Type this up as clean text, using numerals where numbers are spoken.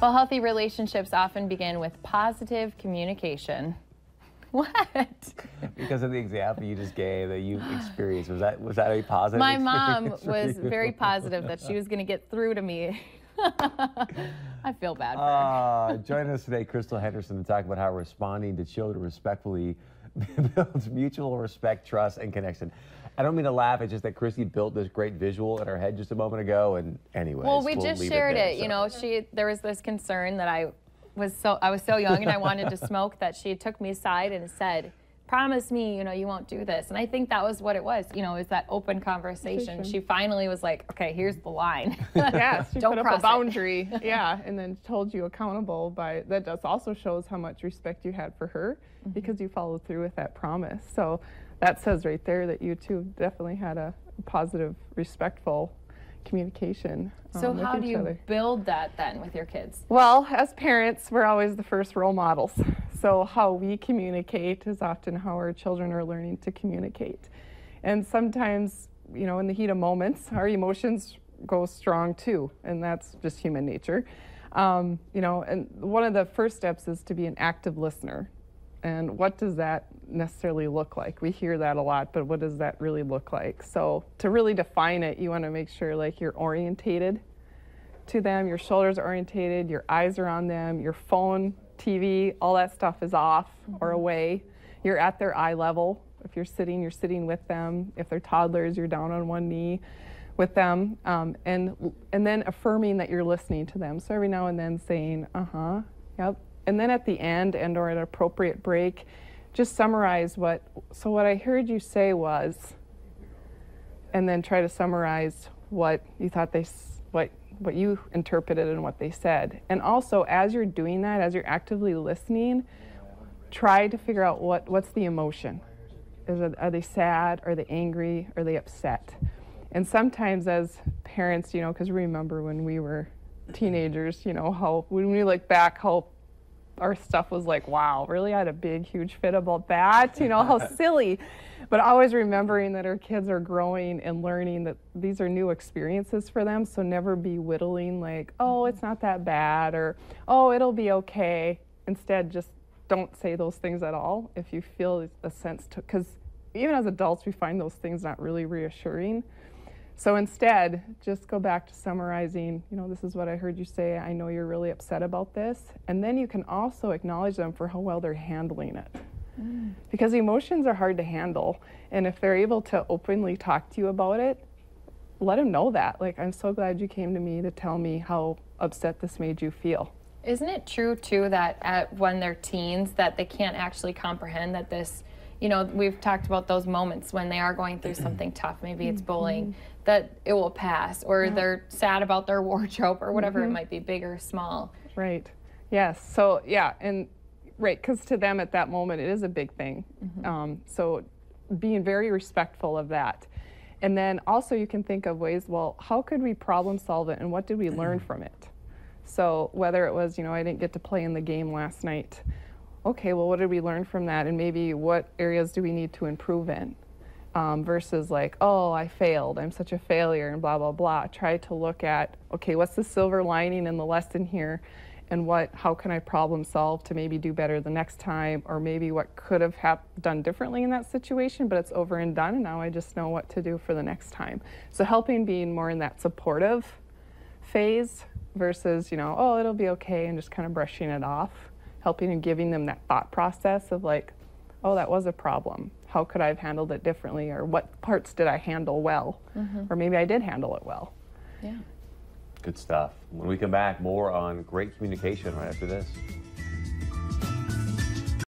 Well, healthy relationships often begin with positive communication. What? Because of the example you just gave that you experienced, was that a positive My experience mom for was you? very positive that she was going to get through to me. I feel bad for her. Joining us today, Crystal Henderson, to talk about how responding to children respectfully builds mutual respect, trust, and connection. I don't mean to laugh, it's just that Christy built this great visual in her head just a moment ago, and anyways, well, we just shared it. So. You know, there was this concern that I was so young and I wanted to smoke that she took me aside and said, promise me, you know, you won't do this. And I think that was what it was, you know, is that open conversation. She finally was like, okay, here's the line. Yeah, she Don't put up cross a it. boundary. Yeah, and then told you accountable by, that just also shows how much respect you had for her because you followed through with that promise. So that says right there that you two definitely had a positive, respectful communication. So with how each do you other. build that then with your kids? Well, as parents, we're always the first role models. So how we communicate is often how our children are learning to communicate. And sometimes, you know, in the heat of moments, our emotions go strong too, and that's just human nature. You know, and one of the first steps is to be an active listener. And what does that necessarily look like? We hear that a lot, but what does that really look like? So to really define it, you want to make sure like you're orientated to them, your shoulders are orientated, your eyes are on them, your phone, TV, all that stuff is off or away. You're at their eye level. If you're sitting with them. If they're toddlers, you're down on one knee with them, and then affirming that you're listening to them. So every now and then saying, yep. And then at the end and or at an appropriate break, just summarize what I heard you say was, and then try to summarize what you thought what you interpreted and what they said. And also, as you're doing that, as you're actively listening, try to figure out what's the emotion. Are they sad? Are they angry? Are they upset? And sometimes as parents, you know, because remember when we were teenagers, you know, how when we look back, how our stuff was like, wow, really? I had a big, huge fit about that? You know, how silly. But always remembering that our kids are growing and learning that these are new experiences for them, so never be whittling like, oh, it's not that bad, or, oh, it'll be okay. Instead, just don't say those things at all if you feel a sense to, because even as adults, we find those things not really reassuring. So instead, just go back to summarizing, you know, this is what I heard you say. I know you're really upset about this. And then you can also acknowledge them for how well they're handling it. Because emotions are hard to handle. And if they're able to openly talk to you about it, let them know that. Like, I'm so glad you came to me to tell me how upset this made you feel. Isn't it true, too, that when they're teens, that they can't actually comprehend that this, you know, we've talked about those moments when they are going through something tough, maybe it's bullying, that it will pass, or they're sad about their wardrobe, or whatever it might be, big or small. Right. Yes. So, yeah, and right, because to them at that moment, it is a big thing. So being very respectful of that. And then also you can think of ways, well, how could we problem solve it, and what did we learn from it? So whether it was, you know, I didn't get to play in the game last night. Okay, well, what did we learn from that? And maybe what areas do we need to improve in? Versus like, oh, I failed, I'm such a failure, and blah, blah, blah. Try to look at, okay, what's the silver lining in the lesson here? And how can I problem solve to maybe do better the next time? Or maybe what could have done differently in that situation, but it's over and done, and now I just know what to do for the next time. So helping being more in that supportive phase versus, you know, oh, it'll be okay, and just kind of brushing it off. Helping and giving them that thought process of like, oh, that was a problem. How could I have handled it differently? Or what parts did I handle well? Or maybe I did handle it well. Yeah. Good stuff. When we come back, more on great communication right after this.